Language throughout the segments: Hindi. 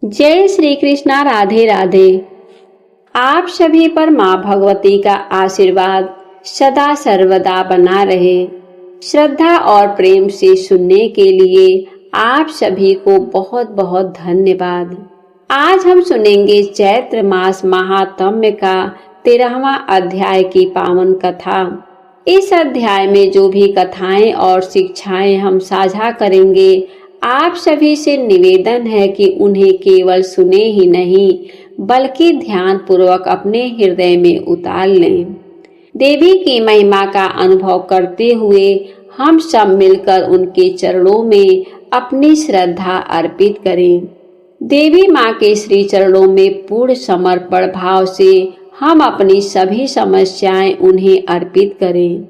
जय श्री कृष्णा। राधे राधे। आप सभी पर माँ भगवती का आशीर्वाद सदा सर्वदा बना रहे। श्रद्धा और प्रेम से सुनने के लिए आप सभी को बहुत बहुत धन्यवाद। आज हम सुनेंगे चैत्र मास महात्म्य का 13वां अध्याय की पावन कथा। इस अध्याय में जो भी कथाएं और शिक्षाएं हम साझा करेंगे, आप सभी से निवेदन है कि उन्हें केवल सुने ही नहीं बल्कि ध्यान पूर्वक अपने हृदय में उतार लें। देवी की महिमा का अनुभव करते हुए हम सब मिलकर उनके चरणों में अपनी श्रद्धा अर्पित करें। देवी माँ के श्री चरणों में पूर्ण समर्पण भाव से हम अपनी सभी समस्याएं उन्हें अर्पित करें,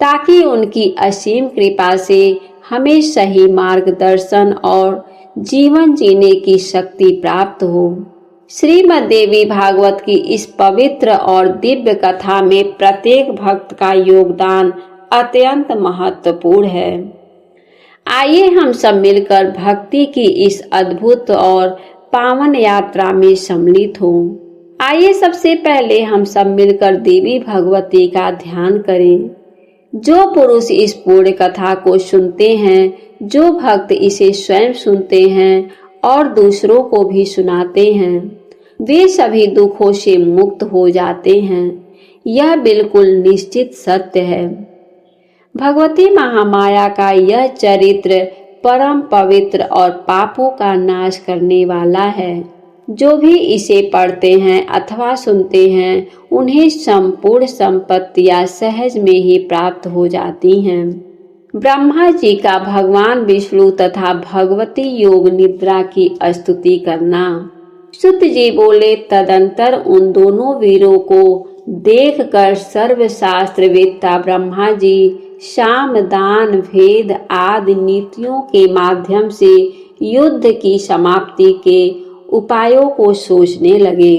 ताकि उनकी असीम कृपा से हमें सही मार्गदर्शन और जीवन जीने की शक्ति प्राप्त हो। श्रीमद् देवी भागवत की इस पवित्र और दिव्य कथा में प्रत्येक भक्त का योगदान अत्यंत महत्वपूर्ण है। आइए हम सब मिलकर भक्ति की इस अद्भुत और पावन यात्रा में सम्मिलित हों। आइए सबसे पहले हम सब मिलकर देवी भगवती का ध्यान करें। जो पुरुष इस पूर्ण कथा को सुनते हैं, जो भक्त इसे स्वयं सुनते हैं और दूसरों को भी सुनाते हैं, वे सभी दुखों से मुक्त हो जाते हैं। यह बिल्कुल निश्चित सत्य है। भगवती महामाया का यह चरित्र परम पवित्र और पापों का नाश करने वाला है। जो भी इसे पढ़ते हैं अथवा सुनते हैं, उन्हें संपूर्ण संपत्तियां सहज में ही प्राप्त हो जाती हैं। ब्रह्मा जी का भगवान विष्णु तथा भगवती योग निद्रा की स्तुति करना। सुत जी बोले, तदंतर उन दोनों वीरों को देखकर सर्वशास्त्रवेत्ता ब्रह्मा जी साम दान भेद आदि नीतियों के माध्यम से युद्ध की समाप्ति के उपायों को सोचने लगे।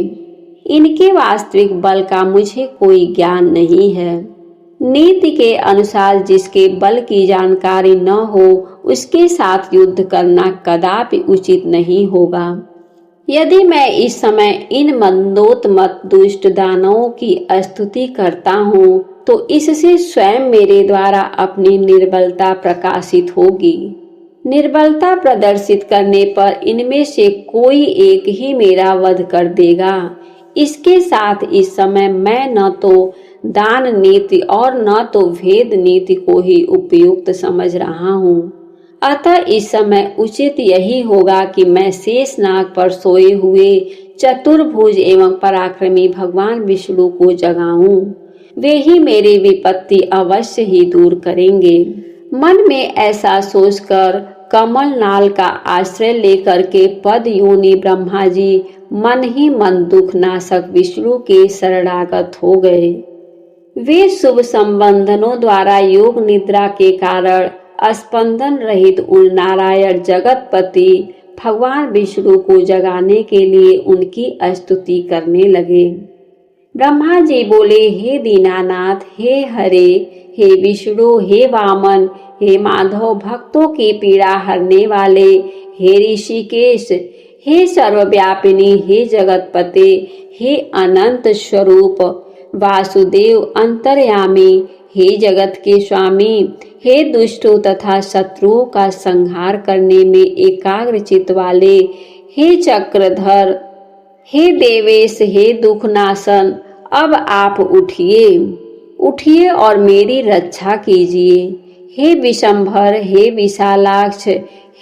इनके वास्तविक बल का मुझे कोई ज्ञान नहीं है। नीति के अनुसार जिसके बल की जानकारी न हो, उसके साथ युद्ध करना कदापि उचित नहीं होगा। यदि मैं इस समय इन मंदोत्मत दुष्ट दानवों की स्तुति करता हूँ, तो इससे स्वयं मेरे द्वारा अपनी निर्बलता प्रकाशित होगी। निर्बलता प्रदर्शित करने पर इनमें से कोई एक ही मेरा वध कर देगा। इसके साथ इस समय मैं न तो दान नीति और न तो भेद नीति को ही उपयुक्त समझ रहा हूँ। अतः इस समय उचित यही होगा कि मैं शेषनाग पर सोए हुए चतुर्भुज एवं पराक्रमी भगवान विष्णु को जगाऊं। वे ही मेरी विपत्ति अवश्य ही दूर करेंगे। मन में ऐसा सोचकर कमल नाल का आश्रय लेकर के पद योनि ब्रह्मा जी मन ही मन दुख नाशक विष्णु के शरणागत हो गए। वे शुभ संबंधनों द्वारा योग निद्रा के कारण स्पंदन रहित उन नारायण जगतपति भगवान विष्णु को जगाने के लिए उनकी स्तुति करने लगे। ब्रह्मा जी बोले, हे दीनानाथ, हे हरे, हे विष्णु, हे वामन, हे माधव, भक्तों की पीड़ा हरने वाले, हे ऋषिकेश, हे सर्वव्यापिनी, हे जगतपते, हे अनंत स्वरूप वासुदेव अंतर्यामी, हे जगत के स्वामी, हे दुष्टों तथा शत्रुओं का संहार करने में एकाग्र चित्त वाले, हे चक्रधर, हे देवेश, हे दुखनाशन, अब आप उठिए और मेरी रक्षा कीजिए। हे विशंभर, हे विशालाक्ष,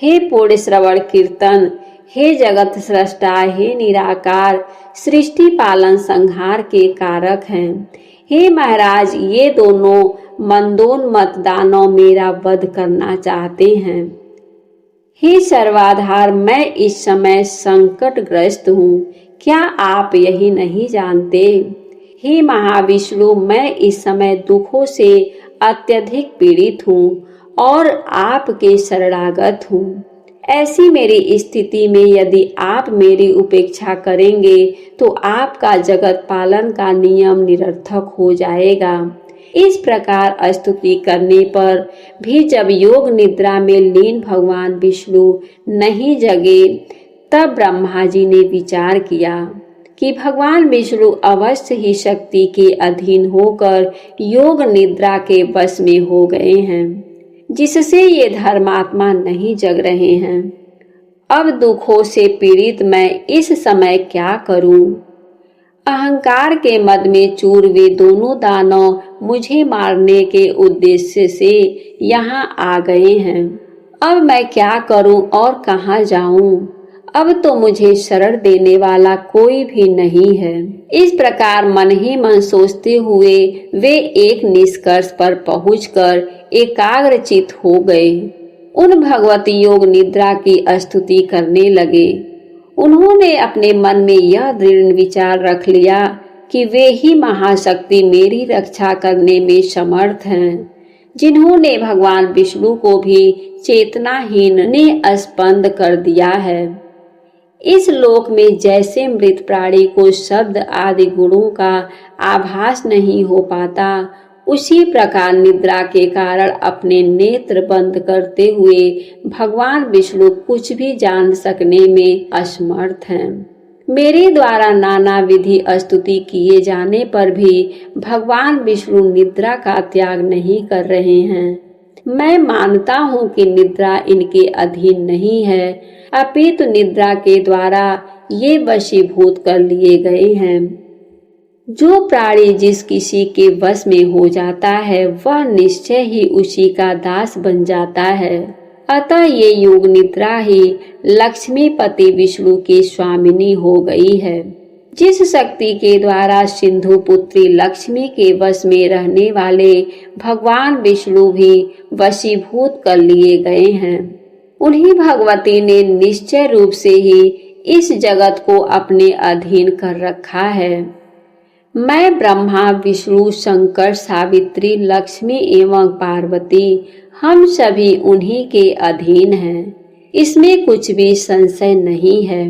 हे पूर्ण श्रवण कीर्तन, हे जगत सृष्टा, हे निराकार, सृष्टि पालन संहार के कारक हैं। हे महाराज, ये दोनों मंदोन्मत्त दानव मेरा वध करना चाहते हैं। हे सर्वाधार, मैं इस समय संकटग्रस्त हूँ, क्या आप यही नहीं जानते? हे महाविष्णु, मैं इस समय दुखों से अत्यधिक पीड़ित हूँ और आपके शरणागत हूँ। ऐसी मेरी स्थिति में यदि आप मेरी उपेक्षा करेंगे तो आपका जगत पालन का नियम निरर्थक हो जाएगा। इस प्रकार स्तुति करने पर भी जब योग निद्रा में लीन भगवान विष्णु नहीं जगे, तब ब्रह्मा जी ने विचार किया कि भगवान विष्णु अवश्य ही शक्ति के अधीन होकर योग निद्रा के वश में हो गए हैं, जिससे ये धर्मात्मा नहीं जग रहे हैं। अब दुखों से पीड़ित मैं इस समय क्या करूं? अहंकार के मद में चूर वे दोनों दानव मुझे मारने के उद्देश्य से यहाँ आ गए हैं। अब मैं क्या करूं और कहाँ जाऊं? अब तो मुझे शरण देने वाला कोई भी नहीं है। इस प्रकार मन ही मन सोचते हुए वे एक निष्कर्ष पर पहुंचकर एकाग्रचित हो गए। उन भगवती योग निद्रा की स्तुति करने लगे। उन्होंने अपने मन में यह दृढ़ विचार रख लिया कि वे ही महाशक्ति मेरी रक्षा करने में समर्थ हैं, जिन्होंने भगवान विष्णु को भी चेतनाहीन ने स्पंद कर दिया है। इस लोक में जैसे मृत प्राणी को शब्द आदि गुणों का आभास नहीं हो पाता, उसी प्रकार निद्रा के कारण अपने नेत्र बंद करते हुए भगवान विष्णु कुछ भी जान सकने में असमर्थ हैं। मेरे द्वारा नाना विधि स्तुति किए जाने पर भी भगवान विष्णु निद्रा का त्याग नहीं कर रहे हैं। मैं मानता हूँ कि निद्रा इनके अधीन नहीं है, अपितु निद्रा के द्वारा ये वशीभूत कर लिए गए हैं। जो प्राणी जिस किसी के वश में हो जाता है वह निश्चय ही उसी का दास बन जाता है। अतः ये योग निद्रा ही लक्ष्मीपति विष्णु की स्वामिनी हो गई है। जिस शक्ति के द्वारा सिंधु पुत्री लक्ष्मी के वश में रहने वाले भगवान विष्णु भी वशीभूत कर लिए गए हैं, उन्हीं भगवती ने निश्चय रूप से ही इस जगत को अपने अधीन कर रखा है। मैं ब्रह्मा विष्णु शंकर सावित्री लक्ष्मी एवं पार्वती हम सभी उन्हीं के अधीन हैं, इसमें कुछ भी संशय नहीं है।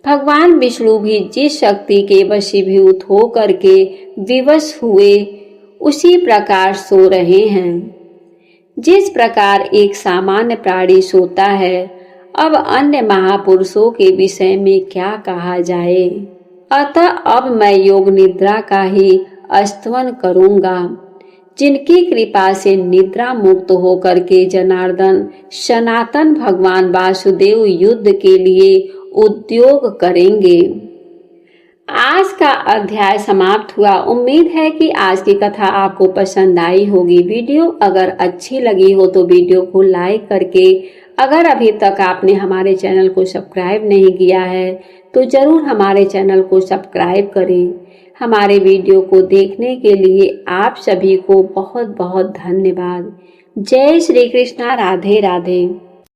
भगवान विष्णु भी जिस शक्ति के वशीभूत होकर के विवश हुए उसी प्रकार सो रहे हैं। जिस प्रकार एक सामान्य प्राणी सोता है, अब अन्य महापुरुषों के विषय में क्या कहा जाए। अतः अब मैं योग निद्रा का ही स्तवन करूंगा, जिनकी कृपा से निद्रा मुक्त होकर के जनार्दन सनातन भगवान वासुदेव युद्ध के लिए उद्योग करेंगे। आज का अध्याय समाप्त हुआ। उम्मीद है कि आज की कथा आपको पसंद आई होगी। वीडियो अगर अच्छी लगी हो तो वीडियो को लाइक करके, अगर अभी तक आपने हमारे चैनल को सब्सक्राइब नहीं किया है तो जरूर हमारे चैनल को सब्सक्राइब करें। हमारे वीडियो को देखने के लिए आप सभी को बहुत बहुत धन्यवाद। जय श्री कृष्णा। राधे राधे।